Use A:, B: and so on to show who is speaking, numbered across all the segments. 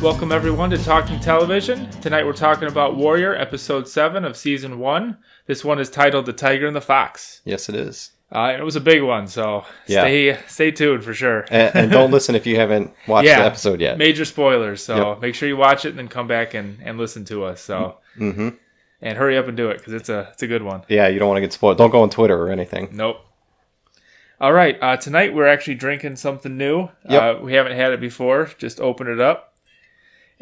A: Welcome everyone to Talking Television. Tonight we're talking about Warrior, episode 7 of season 1. This one is titled The Tiger and the Fox.
B: Yes, it is.
A: It was a big one, so stay tuned for sure.
B: And don't listen if you haven't watched the episode yet.
A: Major spoilers, so make sure you watch it and then come back and listen to us. So, and hurry up and do it because it's a good one. Yeah,
B: you don't want to get spoiled. Don't go on Twitter or anything.
A: Nope. All right, tonight we're actually drinking something new.
B: Yep.
A: We haven't had it before. Just open it up.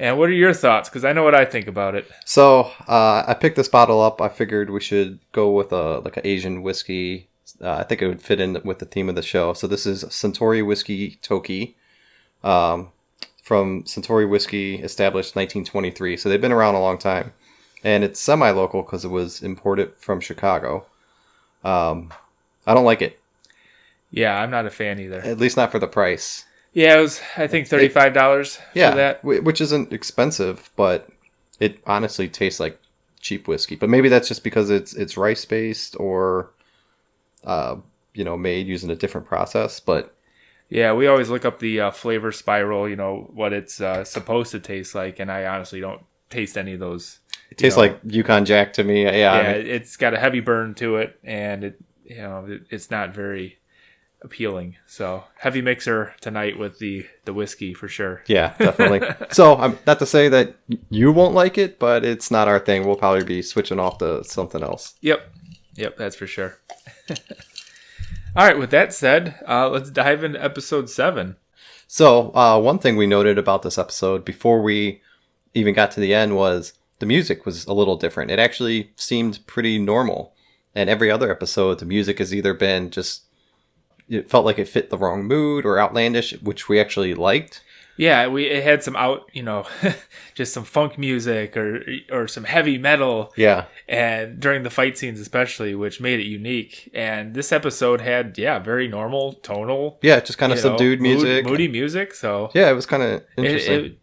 A: And what are your thoughts? Because I know what I think about it.
B: So I picked this bottle up. I figured we should go with an Asian whiskey. I think it would fit in with the theme of the show. So this is Suntory Whiskey Toki from Suntory Whiskey, established 1923. So they've been around a long time. And it's semi-local because it was imported from Chicago. I don't like it.
A: Yeah, I'm not a fan either.
B: At least not for the price.
A: Yeah, it was, I think, $35 for that.
B: Which isn't expensive, but it honestly tastes like cheap whiskey. But maybe that's just because it's rice-based or, made using a different process. But
A: yeah, we always look up the flavor spiral, what it's supposed to taste like, and I honestly don't taste any of those.
B: It tastes like Yukon Jack to me.
A: It's got a heavy burn to it, and it's not very appealing. So heavy mixer tonight with the whiskey for sure.
B: Yeah, definitely. So I'm not to say that you won't like it, but it's not our thing. We'll probably be switching off to something else.
A: Yep, that's for sure. All right, with that said, let's dive into episode 7.
B: So one thing we noted about this episode before we even got to the end was the music was a little different. It actually seemed pretty normal. And every other episode, the music has either been just, it felt like it fit the wrong mood or outlandish, which we actually liked.
A: Yeah, it had some just some funk music or some heavy metal.
B: Yeah.
A: And during the fight scenes especially, which made it unique. And this episode had, very normal, tonal.
B: Yeah, just kind of subdued music.
A: Moody music, so.
B: Yeah, it was kind of interesting.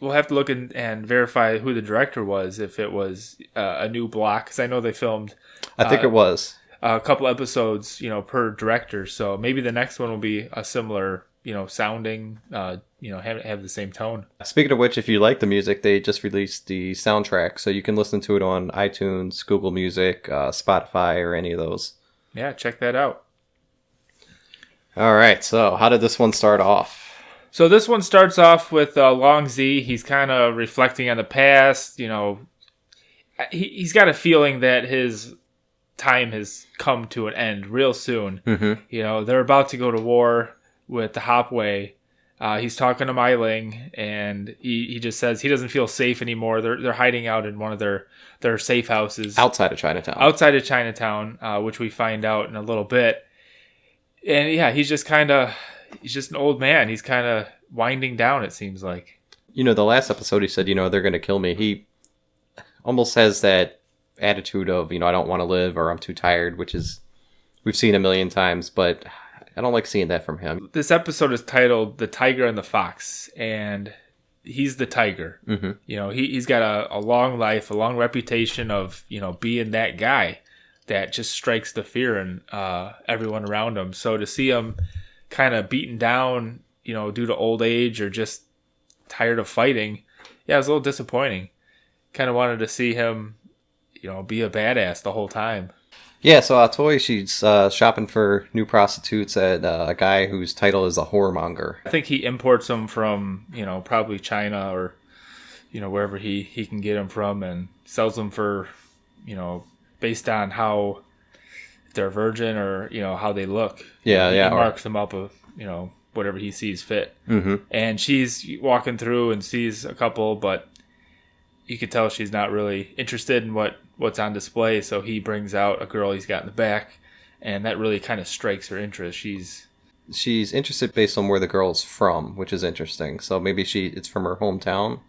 A: We'll have to look and verify who the director was, if it was a new block, because I know they filmed.
B: I think it was.
A: A couple episodes, per director. So maybe the next one will be a similar, sounding, have the same tone.
B: Speaking of which, if you like the music, they just released the soundtrack. So you can listen to it on iTunes, Google Music, Spotify, or any of those.
A: Yeah, check that out.
B: All right. So how did this one start off?
A: So this one starts off with Long Z. He's kind of reflecting on the past. He's got a feeling that his time has come to an end real soon. Mm-hmm. They're about to go to war with the Hopway. He's talking to Mai Ling, and he just says he doesn't feel safe anymore. They're hiding out in one of their safe houses
B: outside of Chinatown,
A: which we find out in a little bit. And he's just an old man. He's kind of winding down, it seems like.
B: The last episode he said, they're going to kill me. He almost has that attitude of, I don't want to live, or I'm too tired, which is, we've seen a million times, but I don't like seeing that from him.
A: This episode is titled The Tiger and the Fox, and he's the tiger. Mm-hmm. He's got a long life, a long reputation of, being that guy that just strikes the fear in everyone around him. So to see him kind of beaten down, due to old age or just tired of fighting, it was a little disappointing. Kind of wanted to see him be a badass the whole time.
B: Yeah, so Toy, she's shopping for new prostitutes at a guy whose title is a whoremonger.
A: I think he imports them from, probably China or, wherever he can get them from, and sells them for, based on how they're virgin or, how they look.
B: Yeah,
A: he marks them up of, whatever he sees fit. Mm-hmm. And she's walking through and sees a couple, but you could tell she's not really interested in what's on display, so he brings out a girl he's got in the back, and that really kind of strikes her interest. She's
B: interested based on where the girl's from, which is interesting. So maybe it's from her hometown.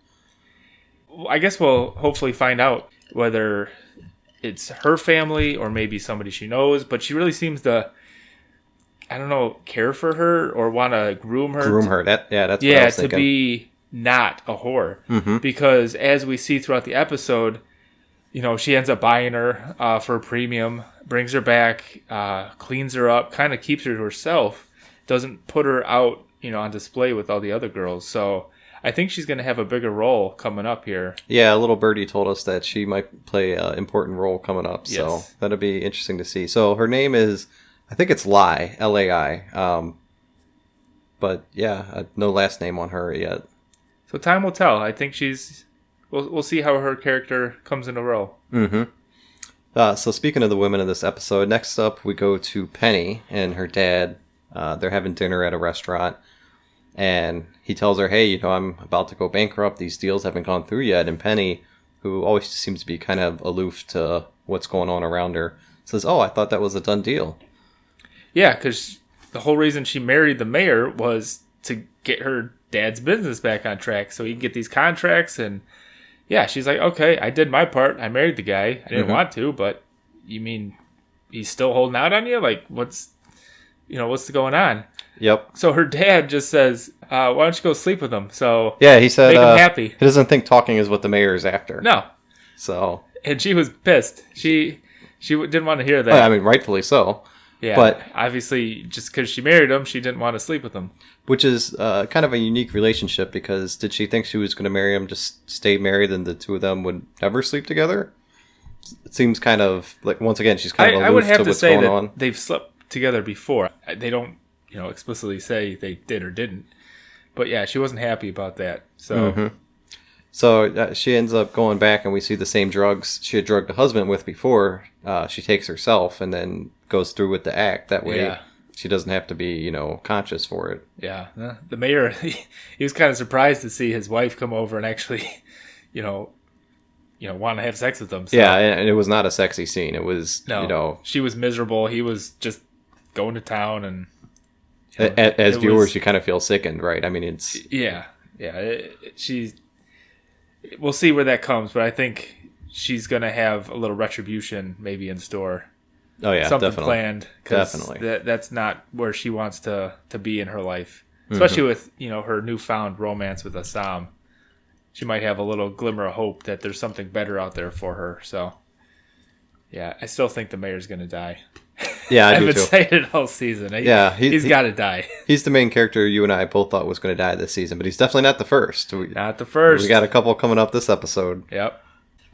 A: I guess we'll hopefully find out whether it's her family or maybe somebody she knows, but she really seems to, care for her or want to groom her. That's what I was thinking. To be not a whore. Mm-hmm. Because as we see throughout the episode, she ends up buying her for a premium, brings her back, cleans her up, kind of keeps her to herself, doesn't put her out, on display with all the other girls. So I think she's going to have a bigger role coming up here.
B: Yeah, little birdie told us that she might play an important role coming up.
A: Yes.
B: So that'll be interesting to see. So her name is, I think it's Lai, Lai. But yeah, no last name on her yet.
A: So time will tell. I think we'll see how her character comes in a role.
B: Mm-hmm. So speaking of the women of this episode, next up we go to Penny and her dad. They're having dinner at a restaurant. And he tells her, hey, I'm about to go bankrupt. These deals haven't gone through yet. And Penny, who always seems to be kind of aloof to what's going on around her, says, oh, I thought that was a done deal.
A: Yeah, because the whole reason she married the mayor was to get her dad's business back on track so he can get these contracts. And yeah, she's like, okay, I did my part. I married the guy. I didn't want to, but you mean he's still holding out on you? Like, what's going on?
B: Yep.
A: So her dad just says, why don't you go sleep with him? So
B: yeah, he said,
A: make him happy.
B: He doesn't think talking is what the mayor is after.
A: No.
B: So. And
A: she was pissed. She didn't want to hear that.
B: I mean, rightfully so.
A: Yeah.
B: But
A: obviously, just because she married him, she didn't want to sleep with him.
B: Which is kind of a unique relationship, because did she think she was going to marry him, just stay married, and the two of them would never sleep together? It seems kind of like, once again, she's kind of aloof
A: I would have
B: to
A: to
B: what's
A: say
B: going
A: that
B: on.
A: They've slept together before. They don't, explicitly say they did or didn't. But yeah, she wasn't happy about that. So,
B: So she ends up going back, and we see the same drugs she had drugged the husband with before. She takes herself, and then goes through with the act. That way, she doesn't have to be, conscious for it.
A: Yeah, the mayor, he was kind of surprised to see his wife come over and actually, want to have sex with him. So.
B: Yeah, and it was not a sexy scene. It was,
A: she was miserable. He was just going to town, and
B: as viewers, you kind of feel sickened, right? I mean, it's
A: we'll see where that comes, but I think she's gonna have a little retribution maybe in store.
B: Oh yeah,
A: something
B: definitely.
A: Planned.
B: Definitely,
A: that's not where she wants to be in her life, especially with her newfound romance with Asam. She might have a little glimmer of hope that there's something better out there for her. So, yeah, I still think the mayor's gonna die.
B: Yeah, I do
A: I've been
B: too.
A: saying it all season. He's got to die.
B: He's the main character you and I both thought was going to die this season, but he's definitely not the first.
A: Not the first.
B: We got a couple coming up this episode.
A: Yep.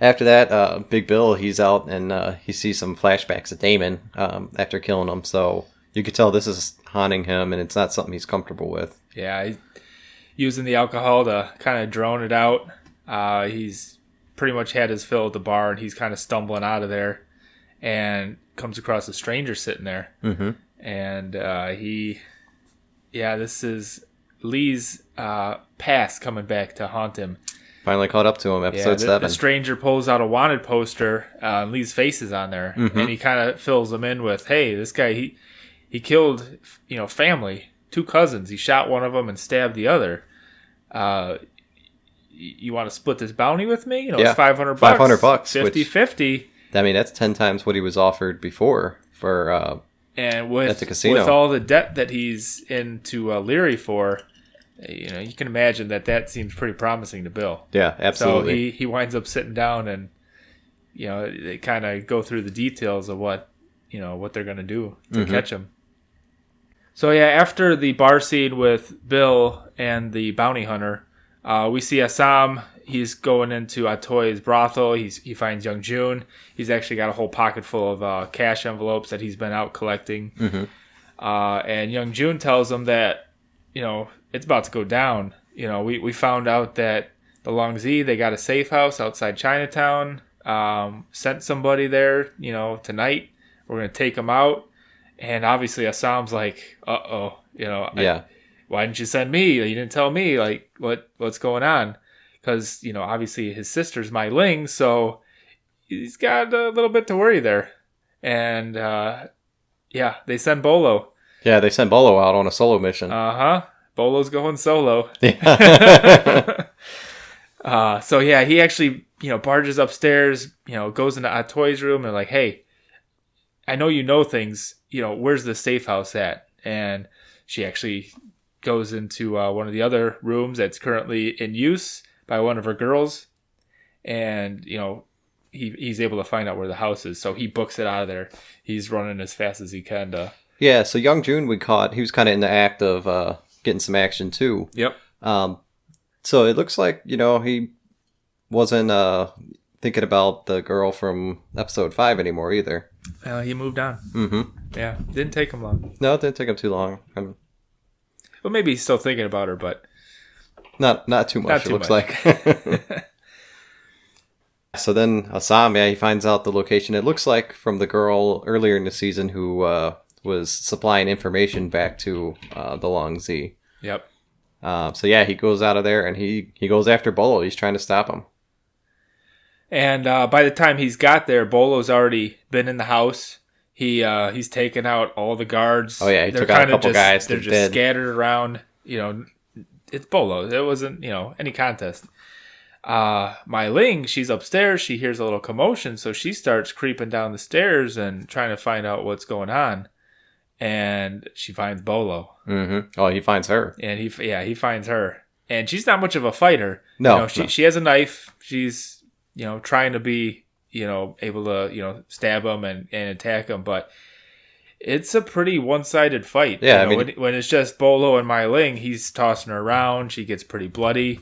B: After that, Big Bill, he's out, and he sees some flashbacks of Damon after killing him. So you could tell this is haunting him, and it's not something he's comfortable with.
A: Yeah, he's using the alcohol to kind of drone it out. He's pretty much had his fill at the bar, and he's kind of stumbling out of there, and comes across a stranger sitting there. And this is Lee's past coming back to haunt him.
B: Finally caught up to him, episode 7.
A: The stranger pulls out a wanted poster, Lee's face is on there, and he kind of fills them in with, hey, this guy, he killed, family, 2 cousins. He shot one of them and stabbed the other. You want to split this bounty with me? It's $500.
B: $500.
A: 50-50.
B: I mean, that's 10 times what he was offered before for
A: and
B: at the casino.
A: With all the debt that he's into Leary for, you can imagine that seems pretty promising to Bill.
B: Yeah, absolutely.
A: So he winds up sitting down, and they kind of go through the details of what they're going to do to catch him. So yeah, after the bar scene with Bill and the bounty hunter, we see Assam. He's going into Atoy's brothel. He finds Young Jun. He's actually got a whole pocket full of cash envelopes that he's been out collecting. And Young Jun tells him that, it's about to go down. We found out that the Longzi, they got a safe house outside Chinatown. Sent somebody there, tonight. We're going to take him out. And obviously Assam's like, uh-oh. Why didn't you send me? You didn't tell me, like, what's going on? Because, obviously his sister's Mai Ling, so he's got a little bit to worry there. And, they send Bolo.
B: Yeah, they send Bolo out on a solo mission.
A: Bolo's going solo.
B: Yeah.
A: He actually, barges upstairs, goes into Atoy's room and like, hey, I know you know things, where's the safe house at? And she actually goes into one of the other rooms that's currently in use by one of her girls, and he's able to find out where the house is, so he books it out of there. He's running as fast as he can to...
B: Yeah, so Young Jun we caught, he was kind of in the act of getting some action too.
A: Yep.
B: So it looks like, he wasn't thinking about the girl from episode 5 anymore either.
A: He moved on.
B: Mm-hmm.
A: Yeah, didn't take him long.
B: No, it didn't take him too long.
A: Well, maybe he's still thinking about her, but...
B: Not too much, it looks like. So then Asami, he finds out the location. It looks like from the girl earlier in the season who was supplying information back to the Long Z.
A: Yep.
B: So yeah, he goes out of there and he goes after Bolo. He's trying to stop him.
A: And by the time he's got there, Bolo's already been in the house. He's taken out all the guards.
B: Oh yeah, he took out a couple guys.
A: They're just scattered around. It's Bolo. It wasn't any contest. Mai Ling, she's upstairs. She hears a little commotion, so she starts creeping down the stairs and trying to find out what's going on. And she finds Bolo.
B: Mm-hmm. Oh, he finds her.
A: And he finds her. And she's not much of a fighter.
B: No,
A: she has a knife. She's trying to be able to stab him and attack him, but it's a pretty one-sided fight.
B: Yeah,
A: when it's just Bolo and Mai Ling, he's tossing her around. She gets pretty bloody.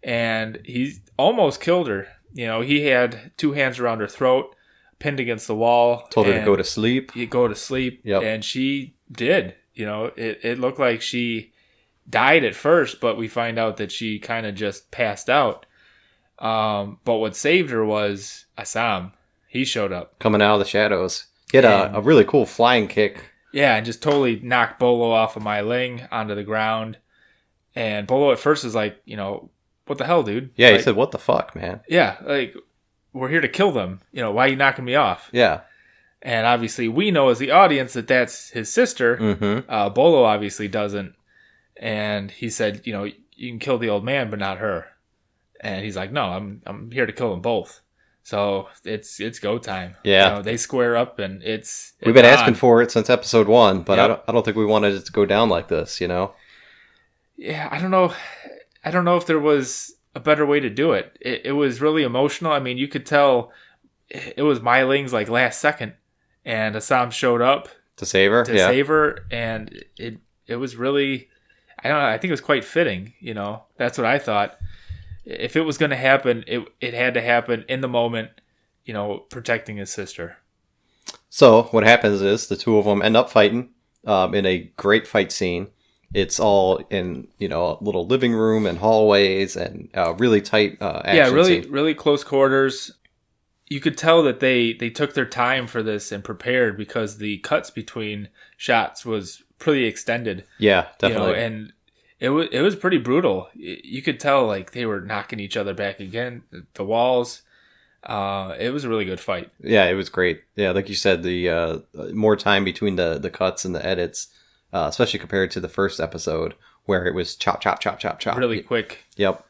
A: And he almost killed her. He had 2 hands around her throat, pinned against the wall.
B: Told her to go to sleep.
A: Go to sleep.
B: Yep.
A: And she did. It looked like she died at first, but we find out that she kind of just passed out. But what saved her was Asam. He showed up. Coming
B: out of the shadows. He had a really cool flying kick.
A: Yeah, and just totally knocked Bolo off of Mai Ling onto the ground. And Bolo at first is like, what the hell, dude?
B: Yeah, he said, what the fuck, man?
A: Yeah, we're here to kill them. Why are you knocking me off?
B: Yeah.
A: And obviously we know as the audience that that's his sister.
B: Mm-hmm.
A: Bolo obviously doesn't. And he said, you can kill the old man, but not her. And he's like, no, I'm here to kill them both. So it's go time.
B: Yeah.
A: They square up and it's
B: we've been asking for it since episode 1, but
A: yep.
B: I don't think we wanted it to go down like this,
A: Yeah, I don't know. I don't know if there was a better way to do it. It was really emotional. I mean, you could tell it was Mai Ling's last second, and Asam showed up
B: to save her.
A: And it was really, I don't know. I think it was quite fitting. That's what I thought. If it was going to happen, it had to happen in the moment. Protecting his sister.
B: So what happens is the two of them end up fighting in a great fight scene. It's all in, a little living room and hallways and really tight action scene.
A: Really close quarters. You could tell that they took their time for this and prepared because the cuts between shots was pretty extended.
B: Yeah, definitely.
A: And it was pretty brutal. You could tell they were knocking each other back again, the walls. It was a really good fight.
B: Yeah, it was great. Yeah, like you said, the more time between the cuts and the edits. Especially compared to the first episode where it was chop, chop, chop, chop, chop.
A: Really quick.
B: Yep.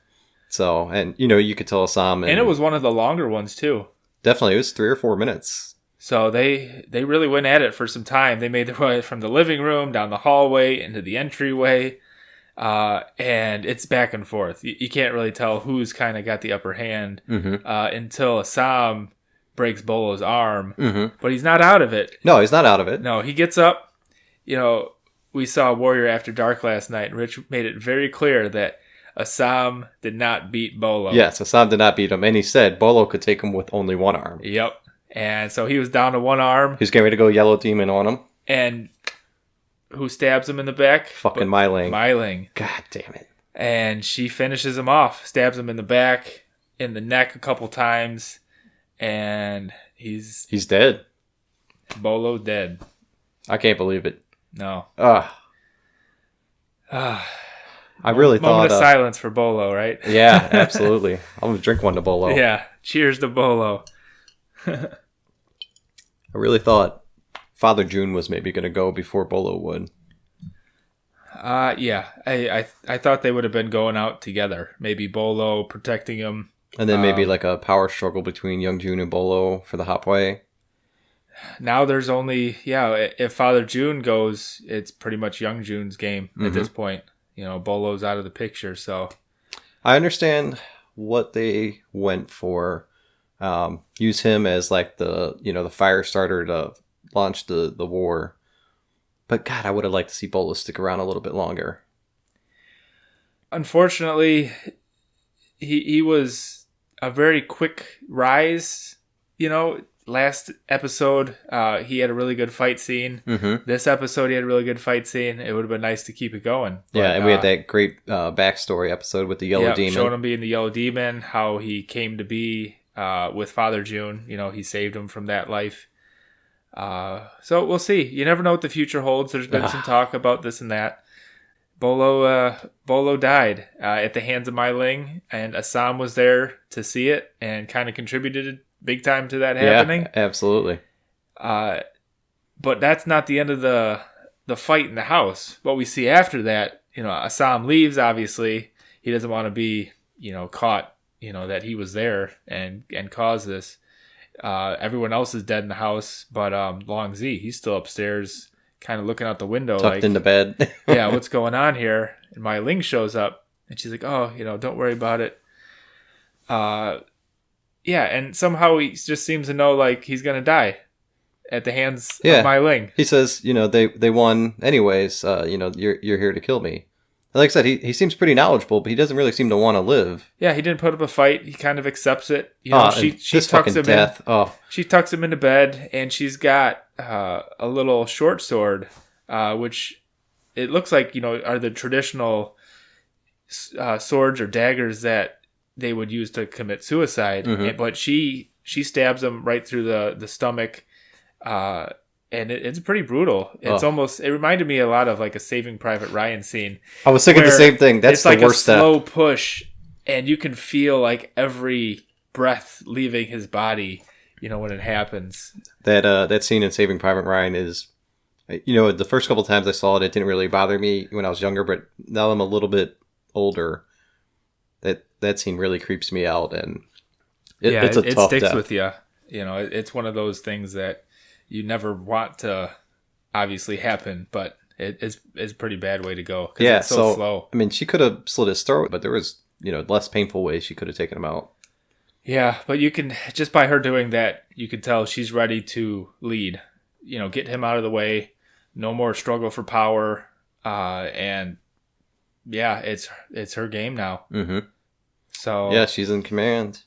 B: So, and you could tell Asam.
A: And it was one of the longer ones too.
B: Definitely. It was 3 or 4 minutes.
A: So they really went at it for some time. They made their way from the living room down the hallway into the entryway. And it's back and forth. You can't really tell who's kind of got the upper hand until Asam breaks Bolo's arm.
B: Mm-hmm.
A: But he's not out of it.
B: No, he's not out of it.
A: No, he gets up. We saw Warrior After Dark last night, and Rich made it very clear that Asam did not beat Bolo.
B: Yes, Asam did not beat him, and he said Bolo could take him with only one arm.
A: Yep. And so he was down to one arm.
B: He's getting ready to go Yellow Demon on him.
A: And who stabs him in the back?
B: Fucking Mai Ling.
A: Mai Ling.
B: God damn it.
A: And she finishes him off, stabs him in the back, in the neck a couple times, and he's
B: dead.
A: Bolo dead.
B: I can't believe it.
A: No.
B: I really thought...
A: Moment of silence for Bolo, right?
B: Yeah, absolutely. I'm going to drink one to Bolo.
A: Yeah. Cheers to Bolo.
B: I really thought Father June was maybe going to go before Bolo would.
A: Yeah. I thought they would have been going out together. Maybe Bolo protecting him.
B: And then maybe a power struggle between Young June and Bolo for the Hopway.
A: Now there's only, if Father June goes, it's pretty much Young June's game at this point. Bolo's out of the picture, so.
B: I understand what they went for. Use him as the fire starter to launch the war. But God, I would have liked to see Bolo stick around a little bit longer.
A: Unfortunately, he was a very quick rise. Last episode, he had a really good fight scene.
B: Mm-hmm.
A: This episode, he had a really good fight scene. It would have been nice to keep it going. But,
B: and we had that great backstory episode with the Yellow Demon.
A: Showing him being the Yellow Demon, how he came to be with Father June. He saved him from that life. So we'll see. You never know what the future holds. There's been some talk about this and that. Bolo died at the hands of Mai Ling, and Asam was there to see it and kind of contributed big time to that happening.
B: Yeah, absolutely.
A: But that's not the end of the fight in the house. What we see after that, Asam leaves, obviously. He doesn't want to be, caught, that he was there and caused this. Everyone else is dead in the house, but Long Z, he's still upstairs, kind of looking out the window.
B: Tucked into bed.
A: Yeah, what's going on here? And Mai Ling shows up, and she's like, oh, don't worry about it. Yeah, and somehow he just seems to know, like, he's going to die at the hands of Mai Ling.
B: He says, they won anyways. You're here to kill me. Like I said, he seems pretty knowledgeable, but he doesn't really seem to want to live.
A: Yeah, he didn't put up a fight. He kind of accepts it. She tucks him
B: death.
A: in. She tucks him into bed, and she's got a little short sword, which it looks like are the traditional swords or daggers that they would use to commit suicide.
B: Mm-hmm.
A: But she stabs him right through the stomach. And it's pretty brutal. It reminded me a lot of like a Saving Private Ryan scene.
B: I was thinking the same thing. That's the worst step.
A: It's like a slow push, and you can feel like every breath leaving his body, when it happens.
B: That scene in Saving Private Ryan is, the first couple of times I saw it, it didn't really bother me when I was younger, but now I'm a little bit older, that scene really creeps me out, and it's a tough
A: sticks
B: death.
A: with you. It's one of those things that you never want to obviously happen, but it's a pretty bad way to go.
B: Yeah,
A: it's so slow.
B: I mean, she could have slit his throat, but there was, less painful ways she could have taken him out.
A: Yeah, but you can, just by her doing that, you can tell she's ready to lead. Get him out of the way. No more struggle for power. And yeah, it's her game now.
B: Mm-hmm.
A: So
B: yeah, she's in command.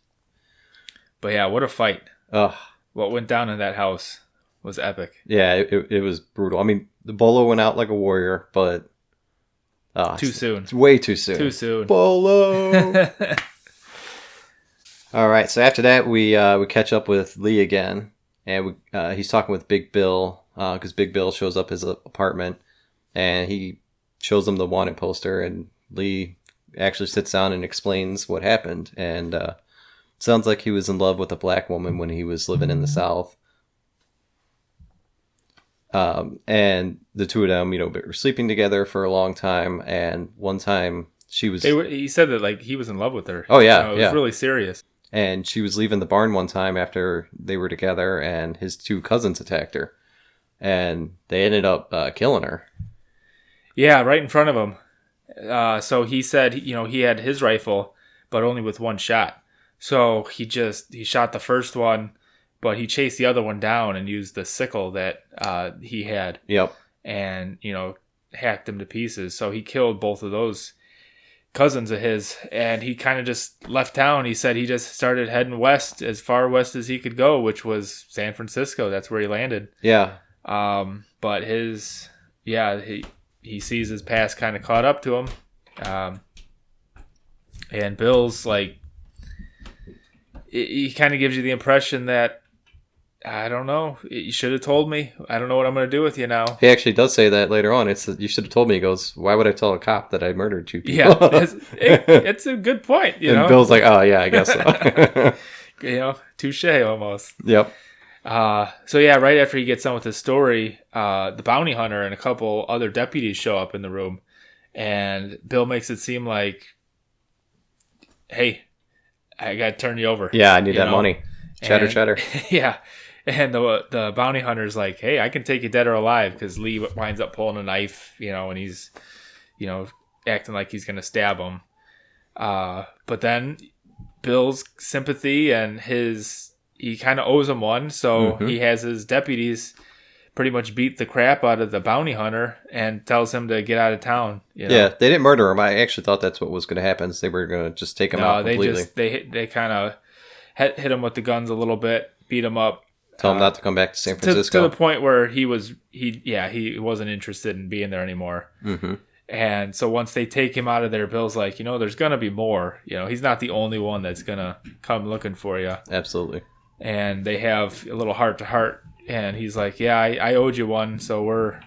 A: But yeah, what a fight.
B: Ugh.
A: What went down in that house was epic.
B: Yeah, it was brutal. I mean, the Bolo went out like a warrior, but
A: too soon.
B: It's way too soon.
A: Too soon.
B: Bolo. All right, so after that, we catch up with Lee again, and he's talking with Big Bill because Big Bill shows up his apartment, and he shows him the wanted poster, and Lee actually sits down and explains what happened, and sounds like he was in love with a black woman when he was living in the South. And the two of them, were sleeping together for a long time, and one time he
A: said that like he was in love with her.
B: Oh yeah,
A: it was really serious.
B: And she was leaving the barn one time after they were together, and his two cousins attacked her, and they ended up killing her.
A: Yeah, right in front of him. So he said, he had his rifle, but only with one shot. So he shot the first one, but he chased the other one down and used the sickle that he had.
B: Yep.
A: And, hacked them to pieces. So he killed both of those cousins of his, and he kind of just left town. He said he just started heading west, as far west as he could go, which was San Francisco. That's where he landed.
B: Yeah.
A: But he sees his past kind of caught up to him. And Bill's like, he kind of gives you the impression that, I don't know, you should have told me. I don't know what I'm going to do with you now.
B: He actually does say that later on. You should have told me. He goes, why would I tell a cop that I murdered two people?
A: Yeah, it's a good point.
B: And Bill's like, oh yeah, I guess so.
A: Touche almost.
B: Yep.
A: So yeah, right after he gets done with his story, the bounty hunter and a couple other deputies show up in the room, and Bill makes it seem like, hey, I got to turn you over.
B: Yeah, I need that money. Cheddar.
A: Yeah. And the bounty hunter's like, hey, I can take you dead or alive, because Lee winds up pulling a knife, and he's, acting like he's going to stab him. But then Bill's sympathy and he kind of owes him one, so he has his deputies pretty much beat the crap out of the bounty hunter and tells him to get out of town. You know?
B: Yeah, they didn't murder him. I actually thought that's what was going to happen. They were going to just take him out completely.
A: They kind of hit him with the guns a little bit, beat him up.
B: Tell him not to come back to San Francisco.
A: To the point where he wasn't interested in being there anymore. Mm-hmm. And so once they take him out of there, Bill's like, there's going to be more. He's not the only one that's going to come looking for you.
B: Absolutely.
A: And they have a little heart-to-heart. And he's like, yeah, I owed you one, so we're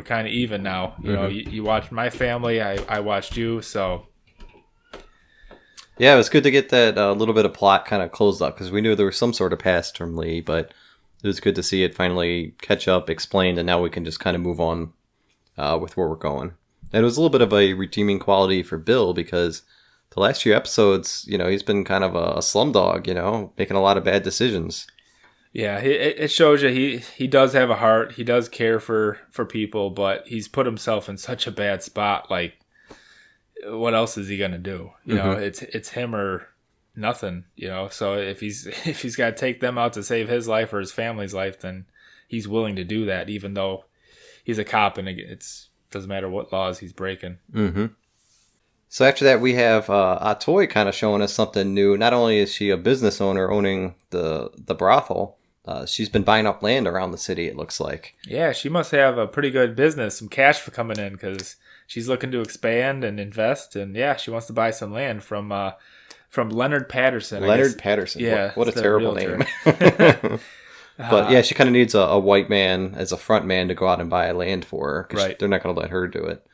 A: kind of even now. You watched my family, I watched you, so...
B: Yeah, it was good to get that little bit of plot kind of closed up, because we knew there was some sort of past from Lee, but it was good to see it finally catch up, explained, and now we can just kind of move on with where we're going. And it was a little bit of a redeeming quality for Bill, because the last few episodes, he's been kind of a slumdog, making a lot of bad decisions.
A: Yeah, it shows you he does have a heart. He does care for people, but he's put himself in such a bad spot. Like, what else is he gonna do? It's him or nothing. So if he's got to take them out to save his life or his family's life, then he's willing to do that, even though he's a cop and it doesn't matter what laws he's breaking.
B: Mm-hmm. So after that, we have Atoy kind of showing us something new. Not only is she a business owner owning the brothel. She's been buying up land around the city, it looks like. Yeah,
A: she must have a pretty good business, some cash for coming in, because she's looking to expand and invest. And yeah, she wants to buy some land from Leonard Patterson.
B: Leonard Patterson.
A: Yeah,
B: what a terrible name. But yeah, she kind of needs a white man as a front man to go out and buy land for her, because they're not going to let her do it.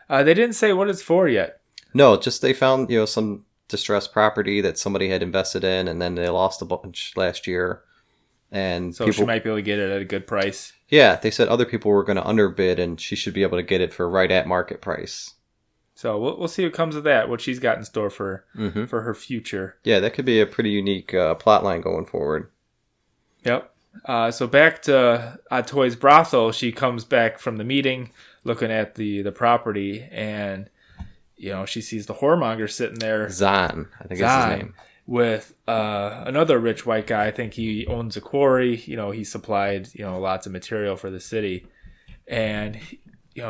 A: They didn't say what it's for yet.
B: No, just they found some distressed property that somebody had invested in, and then they lost a bunch last year. And
A: so she might be able to get it at a good price.
B: Yeah, they said other people were going to underbid, and she should be able to get it for right at market price.
A: So we'll see what comes of that, what she's got in store for her future.
B: Yeah, that could be a pretty unique plot line going forward.
A: Yep. So back to Atoy's brothel, she comes back from the meeting looking at the property, and she sees the whoremonger sitting there.
B: Zahn, I think is his name.
A: With another rich white guy. I think he owns a quarry. He supplied lots of material for the city, and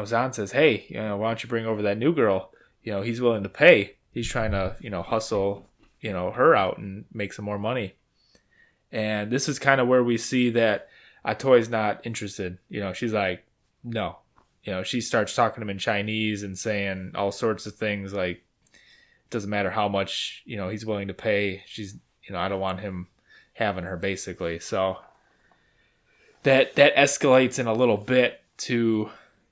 A: Zahn says, "Hey, why don't you bring over that new girl? He's willing to pay. He's trying to hustle her out and make some more money." And this is kind of where we see that Atoy's not interested. She's like, no. She starts talking to him in Chinese and saying all sorts of things like, doesn't matter how much he's willing to pay. She's I don't want him having her, basically. So that escalates in a little bit to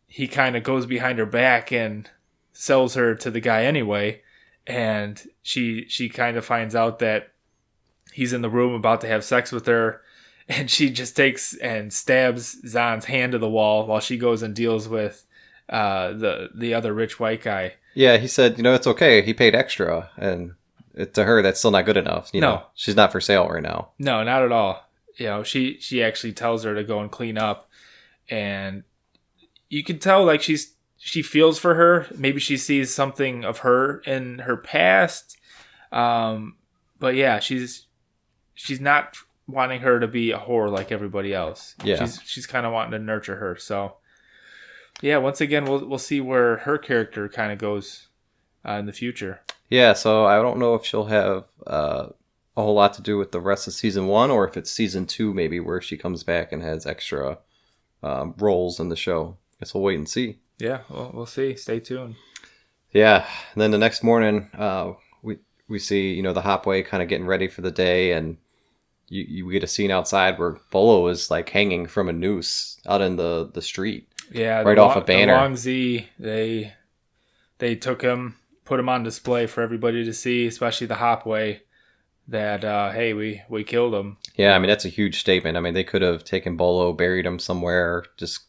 A: he kind of goes behind her back and sells her to the guy anyway, and she kind of finds out that he's in the room about to have sex with her, and she just takes and stabs Zahn's hand to the wall while she goes and deals with the other rich white guy.
B: Yeah, he said, it's okay. He paid extra. And to her, that's still not good enough. No. She's not for sale right now.
A: No, not at all. She actually tells her to go and clean up. And you can tell, like, she feels for her. Maybe she sees something of her in her past. But yeah, she's not wanting her to be a whore like everybody else.
B: Yeah.
A: She's kind of wanting to nurture her. So yeah, once again, we'll see where her character kind of goes in the future.
B: Yeah, so I don't know if she'll have a whole lot to do with the rest of season 1, or if it's season 2 maybe where she comes back and has extra roles in the show. Guess we'll wait and see.
A: Yeah, we'll see. Stay tuned.
B: Yeah, and then the next morning, we see the Hopway kind of getting ready for the day, and you get a scene outside where Bolo is like hanging from a noose out in the street.
A: Yeah,
B: right off a banner.
A: The Long Z, they took him, put him on display for everybody to see, especially the Hopway, that, hey, we killed him.
B: Yeah, I mean, that's a huge statement. I mean, they could have taken Bolo, buried him somewhere, just,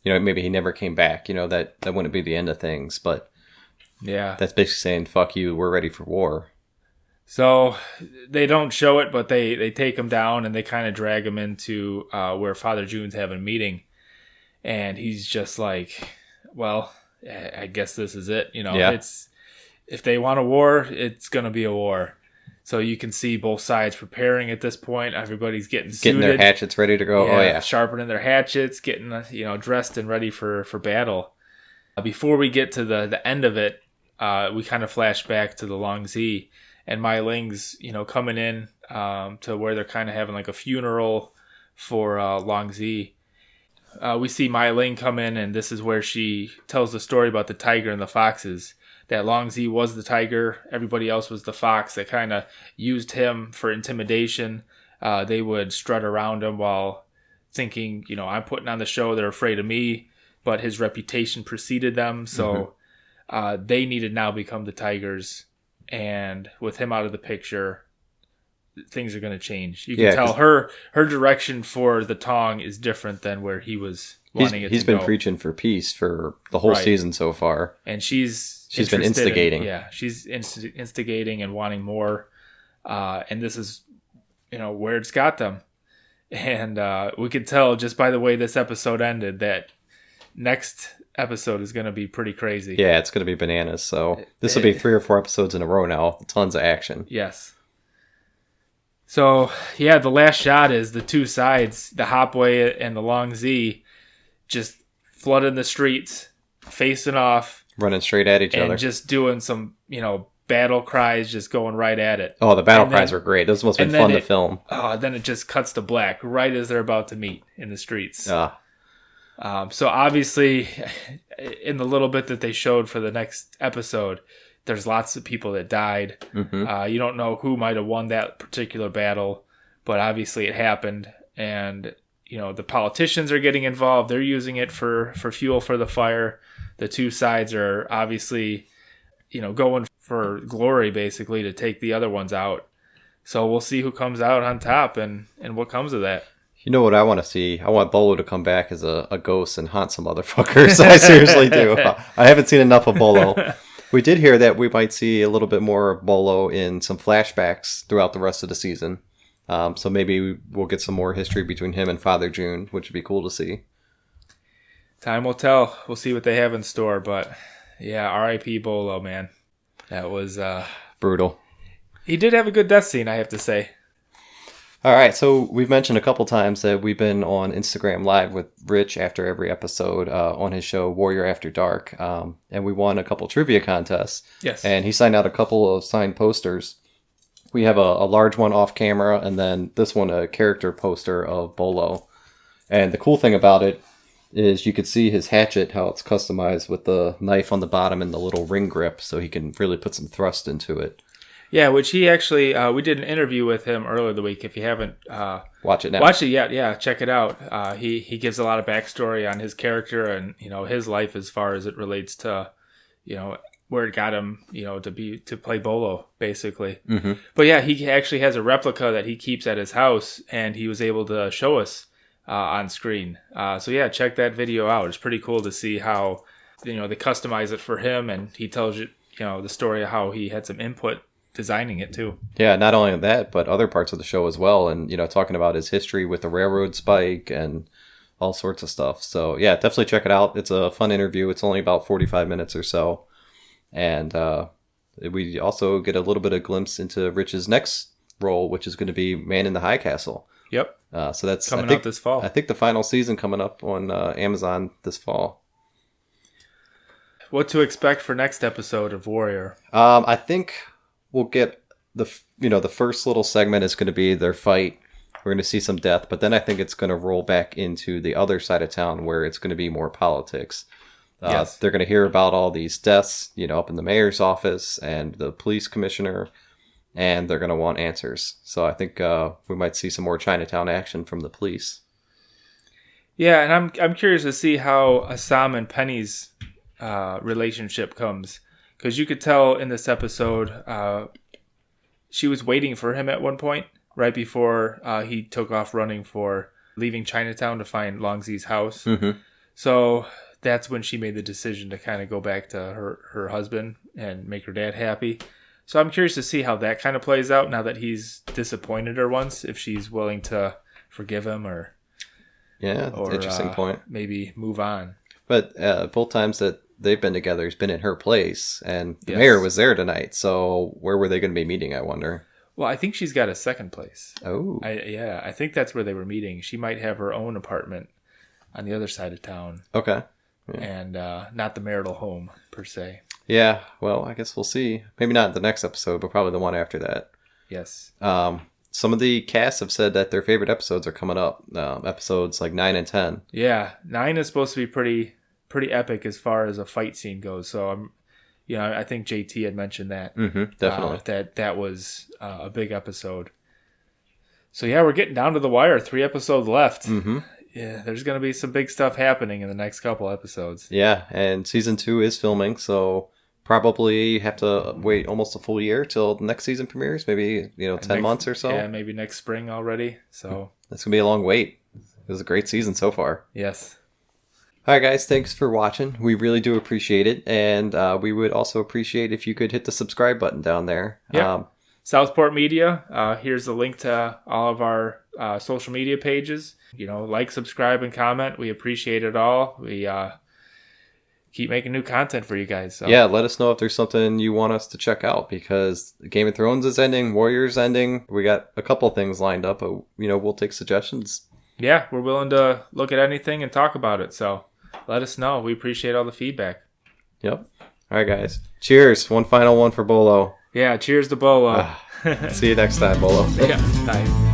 B: maybe he never came back. That wouldn't be the end of things. But yeah, that's basically saying, fuck you, we're ready for war.
A: So they don't show it, but they take him down and they kind of drag him into where Father June's having a meeting. And he's just like, well, I guess this is it.
B: Yeah.
A: It's if they want a war, it's going to be a war. So you can see both sides preparing at this point. Everybody's getting suited.
B: Getting their hatchets ready to go.
A: Yeah,
B: oh, yeah.
A: Sharpening their hatchets, getting dressed and ready for battle. Before we get to the end of it, we kind of flash back to the Long Z. And Mai Ling's, coming in to where they're kind of having like a funeral for Long Z. We see Mai Ling come in, and this is where she tells the story about the tiger and the foxes. That Long Z was the tiger, everybody else was the fox. They kind of used him for intimidation. They would strut around him while thinking, I'm putting on the show, they're afraid of me. But his reputation preceded them, so they need to now become the tigers. And with him out of the picture, things are going to change. You can tell her direction for the Tong is different than where he was wanting it to go. He's
B: been preaching for peace for the whole season so far.
A: And she's
B: been instigating.
A: She's instigating and wanting more. And this is, where it's got them. And we could tell just by the way this episode ended that next episode is going to be pretty crazy.
B: Yeah, it's going to be bananas. So this will be 3 or 4 episodes in a row now. Tons of action.
A: Yes. So, yeah, the last shot is the two sides, the Hopway and the Long Z, just flooding the streets, facing off.
B: Running straight at each other.
A: And just doing some, battle cries, just going right at it.
B: Oh, the battle cries were great. Those must have been fun to film.
A: Oh, then it just cuts to black right as they're about to meet in the streets. So obviously, in the little bit that they showed for the next episode, there's lots of people that died. You don't know who might have won that particular battle, but obviously it happened. And, the politicians are getting involved. They're using it for fuel for the fire. The two sides are obviously, going for glory, basically, to take the other ones out. So we'll see who comes out on top and what comes of that.
B: You know what I want to see? I want Bolo to come back as a ghost and haunt some motherfuckers. I seriously do. I haven't seen enough of Bolo. We did hear that we might see a little bit more of Bolo in some flashbacks throughout the rest of the season. So maybe we'll get some more history between him and Father June, which would be cool to see.
A: Time will tell. We'll see what they have in store. But, yeah, R.I.P. Bolo, man. That was...
B: brutal.
A: He did have a good death scene, I have to say.
B: All right, so we've mentioned a couple times that we've been on Instagram Live with Rich after every episode on his show Warrior After Dark, and we won a couple trivia contests.
A: Yes.
B: And he signed out a couple of signed posters. We have a large one off camera, and then this one a character poster of Bolo. And the cool thing about it is you could see his hatchet, how it's customized with the knife on the bottom and the little ring grip, so he can really put some thrust into it.
A: Yeah, which he actually, we did an interview with him earlier the week. If you haven't
B: watched it
A: yet, yeah, check it out. He gives a lot of backstory on his character and, his life as far as it relates to, where it got him, to play Bolo, basically.
B: Mm-hmm.
A: But yeah, he actually has a replica that he keeps at his house, and he was able to show us on screen. So yeah, check that video out. It's pretty cool to see how, they customize it for him, and he tells you, the story of how he had some input designing it too.
B: Yeah, not only that, but other parts of the show as well, and talking about his history with the railroad spike and all sorts of stuff. So yeah, definitely check it out. It's a fun interview. It's only about 45 minutes or so, and we also get a little bit of glimpse into Rich's next role, which is going to be Man in the High Castle.
A: Yep.
B: So that's
A: coming up this fall.
B: I think the final season coming up on Amazon this fall.
A: What to expect for next episode of Warrior?
B: I think we'll get the first little segment is going to be their fight. We're going to see some death, but then I think it's going to roll back into the other side of town where it's going to be more politics.
A: Yes.
B: They're going to hear about all these deaths, up in the mayor's office and the police commissioner, and they're going to want answers. So I think we might see some more Chinatown action from the police.
A: Yeah, and I'm curious to see how Asami and Penny's relationship comes. Because you could tell in this episode, she was waiting for him at one point, right before he took off running for leaving Chinatown to find Long Zi's house.
B: Mm-hmm.
A: So that's when she made the decision to kind of go back to her husband and make her dad happy. So I'm curious to see how that kind of plays out now that he's disappointed her once, if she's willing to forgive him or
B: interesting point.
A: Maybe move on.
B: But both times that they've been together, he's been in her place, and the mayor was there tonight. So where were they going to be meeting, I wonder?
A: Well, I think she's got a second place.
B: Oh.
A: I think that's where they were meeting. She might have her own apartment on the other side of town.
B: Okay. Yeah.
A: And not the marital home, per se.
B: Yeah, well, I guess we'll see. Maybe not the next episode, but probably the one after that.
A: Yes.
B: Some of the cast have said that their favorite episodes are coming up. Episodes like 9 and 10.
A: Yeah, 9 is supposed to be pretty epic as far as a fight scene goes. So I think JT had mentioned that.
B: Mm-hmm, definitely.
A: That was a big episode. So yeah, we're getting down to the wire. 3 episodes left.
B: Mm-hmm.
A: Yeah, there's going to be some big stuff happening in the next couple episodes.
B: Yeah, and season 2 is filming, so probably have to wait almost a full year till the next season premieres. Maybe 10 months or so.
A: Yeah, maybe next spring already. So
B: that's gonna be a long wait. It was a great season so far.
A: Yes.
B: All right, guys, thanks for watching. We really do appreciate it. And we would also appreciate if you could hit the subscribe button down there.
A: Yeah. Southport Media, here's the link to all of our social media pages. Like, subscribe, and comment. We appreciate it all. We keep making new content for you guys. So.
B: Yeah, let us know if there's something you want us to check out, because Game of Thrones is ending, Warriors ending. We got a couple things lined up, but we'll take suggestions.
A: Yeah, we're willing to look at anything and talk about it. So let us know. We appreciate all the feedback.
B: Yep. All right, guys. Cheers. One final one for Bolo.
A: Yeah, cheers to Bolo.
B: See you next time, Bolo.
A: Yeah, bye.